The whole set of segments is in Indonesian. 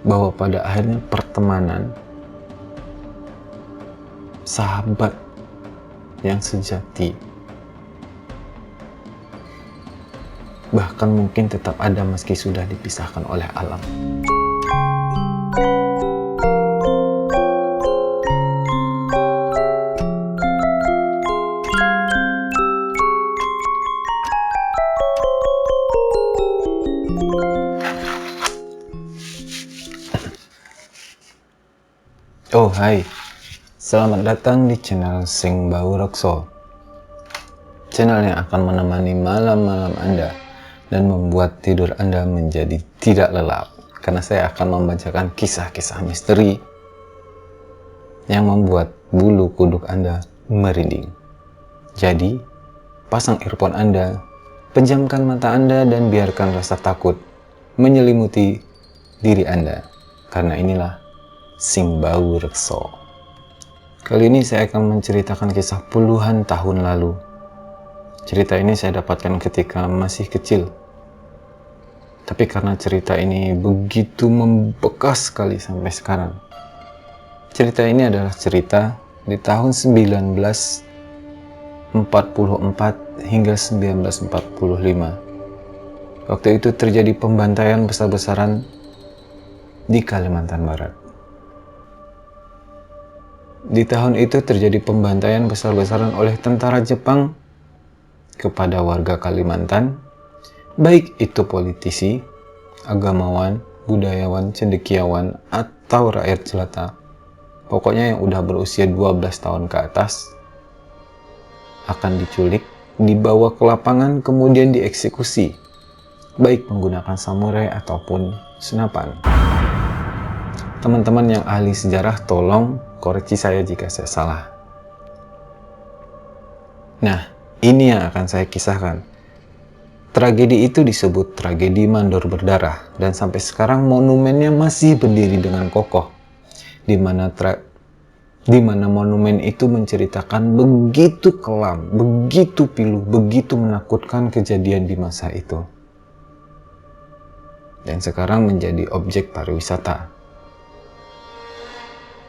bahwa pada akhirnya pertemanan, sahabat yang sejati, bahkan mungkin tetap ada meski sudah dipisahkan oleh alam. Oh hai, selamat datang di channel Sing Bau Rekso, channel yang akan menemani malam-malam Anda dan membuat tidur Anda menjadi tidak lelap, karena saya akan membacakan kisah-kisah misteri yang membuat bulu kuduk Anda merinding. Jadi, pasang earphone Anda, pejamkan mata Anda dan biarkan rasa takut menyelimuti diri Anda, karena inilah Sing Bau Rekso. Kali ini saya akan menceritakan kisah puluhan tahun lalu. Cerita ini saya dapatkan ketika masih kecil. Tapi karena cerita ini begitu membekas sekali sampai sekarang. Cerita ini adalah cerita di tahun 1944 hingga 1945. Waktu itu terjadi pembantaian besar-besaran di Kalimantan Barat. Di tahun itu terjadi pembantaian besar-besaran oleh tentara Jepang kepada warga Kalimantan, baik itu politisi, agamawan, budayawan, cendekiawan, atau rakyat jelata. Pokoknya yang udah berusia 12 tahun ke atas akan diculik, dibawa ke lapangan, kemudian dieksekusi, baik menggunakan samurai ataupun senapan. Teman-teman yang ahli sejarah, tolong koreksi saya jika saya salah. Nah, ini yang akan saya kisahkan. Tragedi itu disebut tragedi Mandor Berdarah, dan sampai sekarang monumennya masih berdiri dengan kokoh, di mana monumen itu menceritakan begitu kelam, begitu pilu, begitu menakutkan kejadian di masa itu. Dan sekarang menjadi objek pariwisata.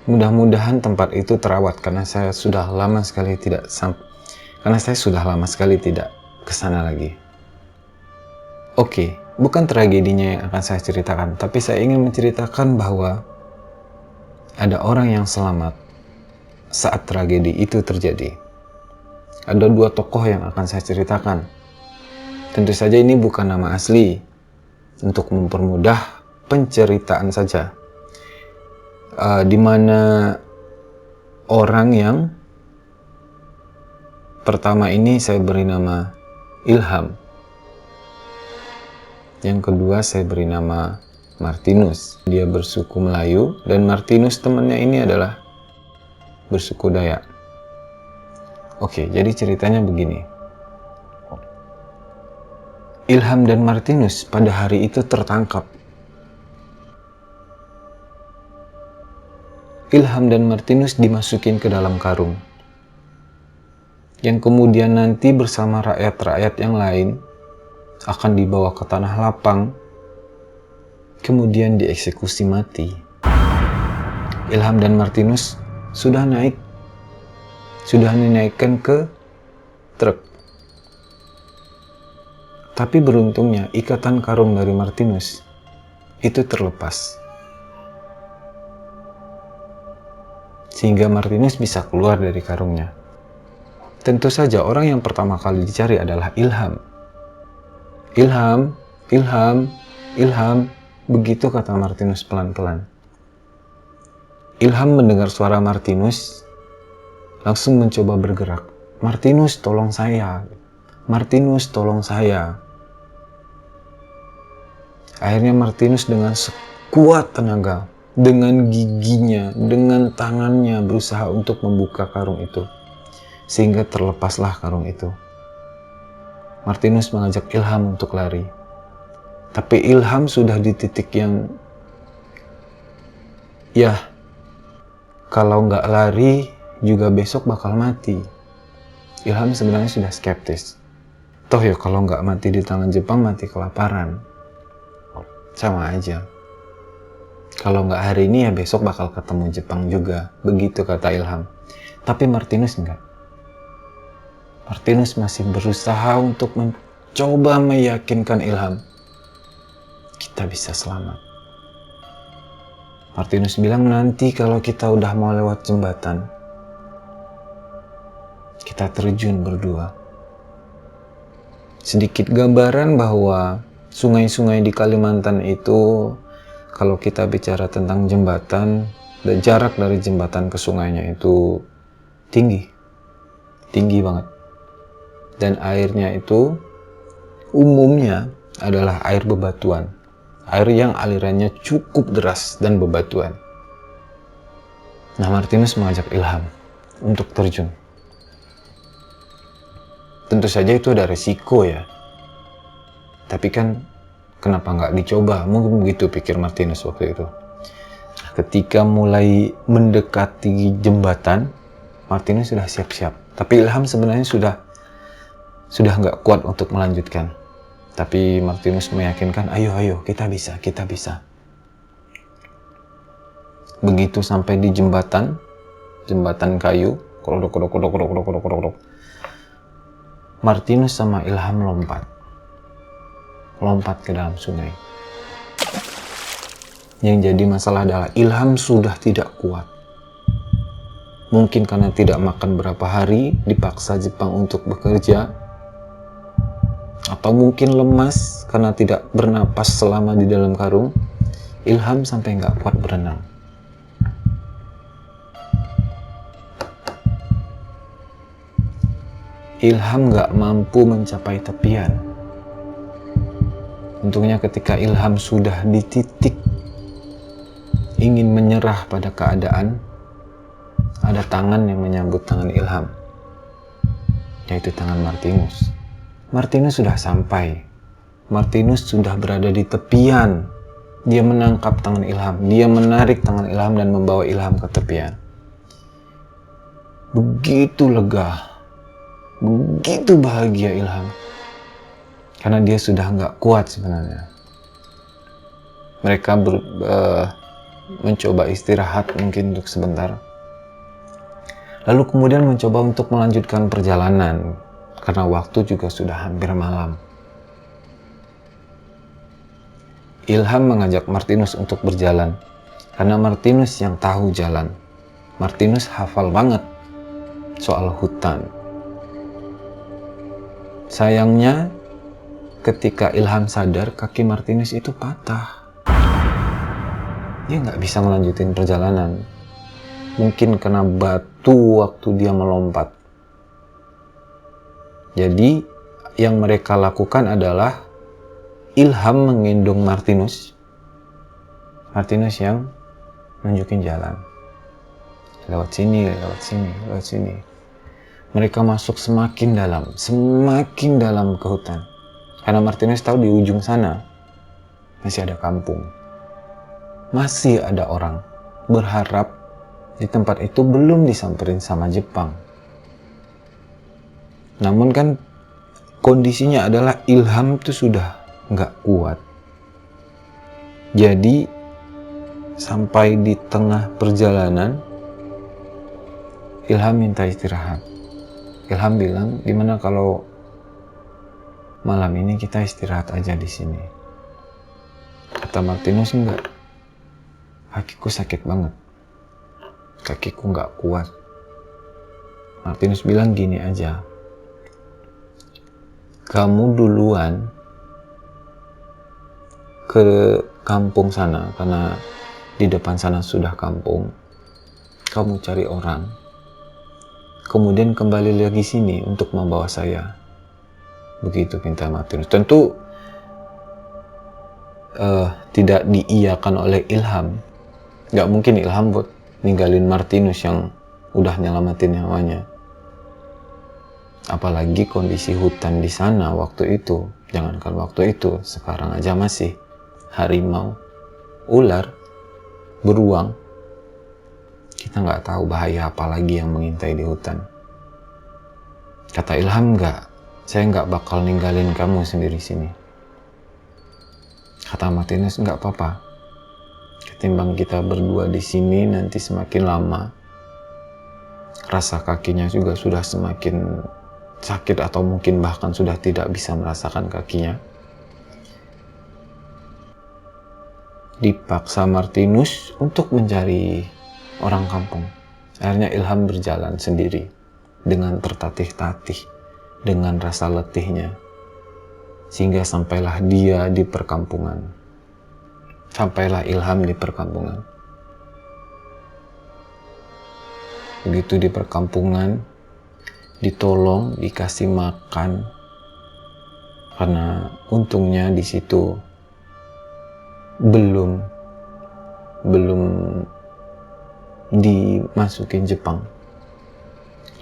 Mudah-mudahan tempat itu terawat, karena saya sudah lama sekali tidak ke sana lagi. Oke, bukan tragedinya yang akan saya ceritakan, tapi saya ingin menceritakan bahwa ada orang yang selamat saat tragedi itu terjadi. Ada dua tokoh yang akan saya ceritakan. Tentu saja ini bukan nama asli, untuk mempermudah penceritaan saja. Di mana orang yang pertama ini saya beri nama Ilham, yang kedua saya beri nama Martinus. Dia bersuku Melayu, dan Martinus temannya ini adalah bersuku Dayak. Oke, jadi ceritanya begini. Ilham dan Martinus pada hari itu tertangkap. Ilham dan Martinus dimasukin ke dalam karung, yang kemudian nanti bersama rakyat-rakyat yang lain akan dibawa ke tanah lapang, kemudian dieksekusi mati. Ilham dan Martinus sudah dinaikkan ke truk. Tapi beruntungnya ikatan karung dari Martinus itu terlepas, sehingga Martinus bisa keluar dari karungnya. Tentu saja orang yang pertama kali dicari adalah Ilham. Ilham, Ilham, Ilham, begitu kata Martinus pelan-pelan. Ilham mendengar suara Martinus, langsung mencoba bergerak. Martinus, tolong saya. Martinus, tolong saya. Akhirnya Martinus dengan sekuat tenaga, dengan giginya, dengan tangannya berusaha untuk membuka karung itu, sehingga terlepaslah karung itu. Martinus mengajak Ilham untuk lari, tapi Ilham sudah di titik yang, ya, kalau nggak lari juga besok bakal mati. Ilham sebenarnya sudah skeptis. Toh ya kalau nggak mati di tangan Jepang, mati kelaparan. Sama aja. Kalau nggak hari ini ya besok bakal ketemu Jepang juga. Begitu kata Ilham. Tapi Martinus enggak. Martinus masih berusaha untuk mencoba meyakinkan Ilham. Kita bisa selamat. Martinus bilang nanti kalau kita udah mau lewat jembatan, kita terjun berdua. Sedikit gambaran bahwa sungai-sungai di Kalimantan itu, kalau kita bicara tentang jembatan, dan jarak dari jembatan ke sungainya itu tinggi banget. Dan airnya itu umumnya adalah air bebatuan. Air yang alirannya cukup deras dan bebatuan. Nah, Martinus mengajak Ilham untuk terjun. Tentu saja itu ada resiko ya. Tapi kan kenapa nggak dicoba? Mungkin begitu pikir Martinus waktu itu. Ketika mulai mendekati jembatan, Martinus sudah siap-siap. Tapi Ilham sebenarnya sudah nggak kuat untuk melanjutkan. Tapi Martinus meyakinkan, ayo, kita bisa. Begitu sampai di jembatan kayu, kodok. Martinus sama Ilham lompat ke dalam sungai. Yang jadi masalah adalah Ilham sudah tidak kuat. Mungkin karena tidak makan berapa hari, dipaksa Jepang untuk bekerja, atau mungkin lemas karena tidak bernapas selama di dalam karung. Ilham sampai nggak kuat berenang. Ilham nggak mampu mencapai tepian. Untungnya ketika Ilham sudah di titik ingin menyerah pada keadaan, ada tangan yang menyambut tangan Ilham, yaitu tangan Martinus. Martinus sudah sampai. Martinus sudah berada di tepian. Dia menangkap tangan Ilham. Dia menarik tangan Ilham dan membawa Ilham ke tepian. Begitu lega. Begitu bahagia Ilham. Karena dia sudah nggak kuat sebenarnya. Mereka mencoba istirahat mungkin untuk sebentar. Lalu kemudian mencoba untuk melanjutkan perjalanan. Karena waktu juga sudah hampir malam. Ilham mengajak Martinus untuk berjalan. Karena Martinus yang tahu jalan. Martinus hafal banget soal hutan. Sayangnya, ketika Ilham sadar, kaki Martinus itu patah. Dia nggak bisa melanjutin perjalanan. Mungkin kena batu waktu dia melompat. Jadi yang mereka lakukan adalah Ilham menggendong Martinus. Martinus yang nunjukin jalan. Lewat sini. Mereka masuk semakin dalam ke hutan. Karena Martinus tahu di ujung sana masih ada kampung. Masih ada orang. Berharap di tempat itu belum disamperin sama Jepang. Namun kan kondisinya adalah Ilham tuh sudah nggak kuat. Jadi sampai di tengah perjalanan, Ilham minta istirahat. Ilham bilang, gimana kalau malam ini kita istirahat aja di sini? Kata Martinus, enggak. Kakiku sakit banget. Kakiku nggak kuat. Martinus bilang gini aja. Kamu duluan ke kampung sana, karena di depan sana sudah kampung. Kamu cari orang, kemudian kembali lagi sini untuk membawa saya. Begitu pinta Martinus. Tentu tidak diiyakan oleh Ilham. Gak mungkin Ilham buat ninggalin Martinus yang udah nyelamatin nyawanya. Apalagi kondisi hutan di sana waktu itu. Jangankan waktu itu, sekarang aja masih harimau, ular, beruang. Kita nggak tahu bahaya apa lagi yang mengintai di hutan. Kata Ilham, saya nggak bakal ninggalin kamu sendiri sini. Kata Martinus, nggak apa-apa. ketimbang kita berdua di sini. Nanti semakin lama rasa kakinya juga sudah semakin sakit, atau mungkin bahkan sudah tidak bisa merasakan kakinya. Dipaksa Martinus untuk mencari orang kampung. Akhirnya Ilham berjalan sendiri dengan tertatih-tatih, dengan rasa letihnya, sehingga sampailah dia di perkampungan. Sampailah Ilham di perkampungan. Begitu di perkampungan, ditolong, dikasih makan, karena untungnya di situ belum dimasukin Jepang.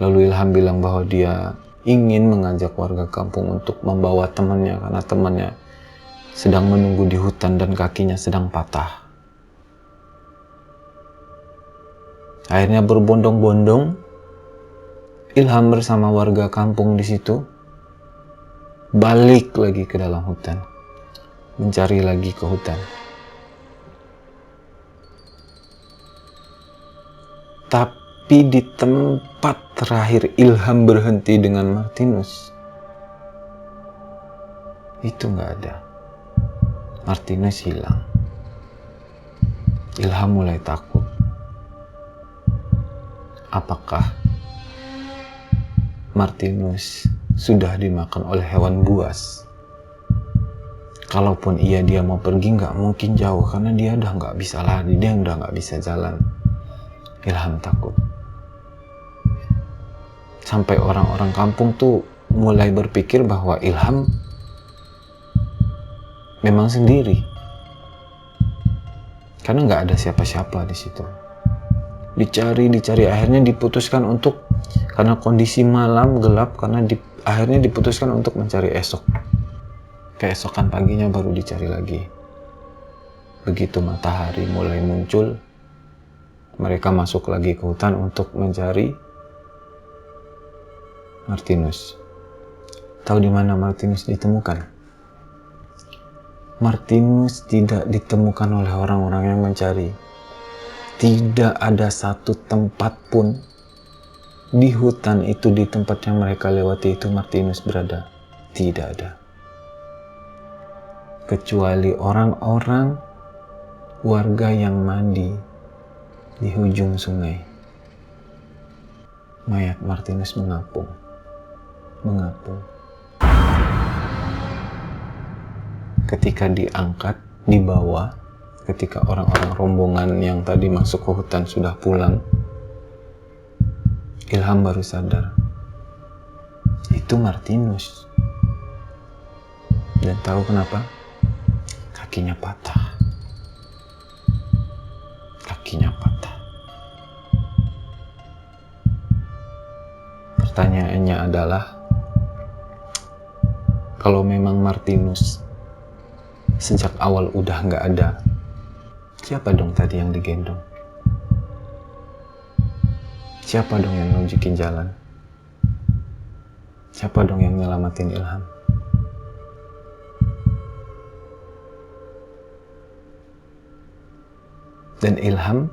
Lalu Ilham bilang bahwa dia ingin mengajak warga kampung untuk membawa temannya, karena temannya sedang menunggu di hutan dan kakinya sedang patah. Akhirnya berbondong-bondong Ilham bersama warga kampung di situ balik lagi ke dalam hutan, mencari lagi ke hutan. Tapi di tempat terakhir Ilham berhenti dengan Martinus, itu nggak ada. Martinus hilang. Ilham mulai takut. Apakah Martinus sudah dimakan oleh hewan buas? Kalaupun dia mau pergi, nggak mungkin jauh, karena dia udah nggak bisa lari, dia udah nggak bisa jalan. Ilham takut. Sampai orang-orang kampung tuh mulai berpikir bahwa Ilham memang sendiri, karena nggak ada siapa-siapa di situ. Dicari, akhirnya diputuskan untuk, karena kondisi malam gelap, akhirnya diputuskan untuk mencari esok. Keesokan paginya baru dicari lagi. Begitu matahari mulai muncul, mereka masuk lagi ke hutan untuk mencari Martinus. Tahu di mana Martinus ditemukan? Martinus tidak ditemukan oleh orang-orang yang mencari. Tidak ada satu tempat pun di hutan itu, di tempat yang mereka lewati itu, Martinus berada. Tidak ada. Kecuali orang-orang warga yang mandi di ujung sungai. Mayat Martinus mengapung. Ketika diangkat, dibawa, ketika orang-orang rombongan yang tadi masuk ke hutan sudah pulang, Ilham baru sadar, itu Martinus. Dan tahu kenapa? Kakinya patah. Pertanyaannya adalah, kalau memang Martinus sejak awal udah nggak ada, siapa dong tadi yang digendong? Siapa dong yang nunjukin jalan? Siapa dong yang nyelamatin Ilham? Dan Ilham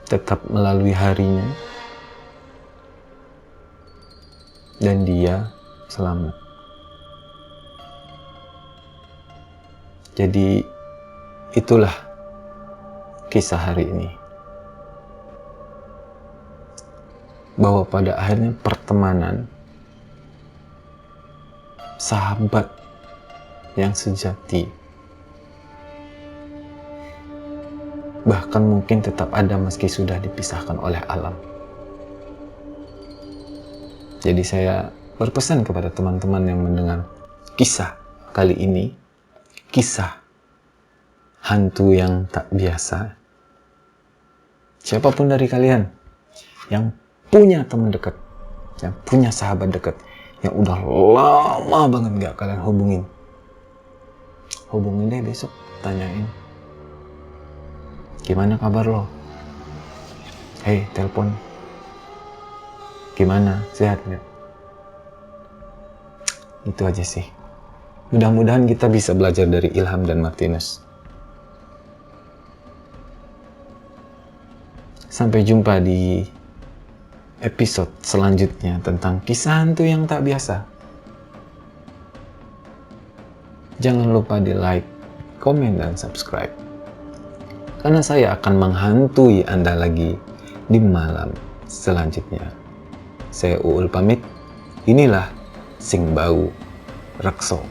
tetap melalui harinya, dan dia selamat. Jadi itulah kisah hari ini. Bahwa pada akhirnya pertemanan, sahabat yang sejati, bahkan mungkin tetap ada meski sudah dipisahkan oleh alam. Jadi saya berpesan kepada teman-teman yang mendengar kisah kali ini, kisah hantu yang tak biasa. Siapapun dari kalian yang punya teman dekat, yang punya sahabat dekat, yang udah lama banget gak kalian hubungin deh besok, tanyain, gimana kabar lo? Hei, telepon. Gimana? Sehat nggak? Itu aja sih. Mudah-mudahan kita bisa belajar dari Ilham dan Martinus. Sampai jumpa di episode selanjutnya tentang kisah hantu yang tak biasa. Jangan lupa di like, komen, dan subscribe. Karena saya akan menghantui Anda lagi di malam selanjutnya. Saya Uul pamit. Inilah Sing Bau Rekso.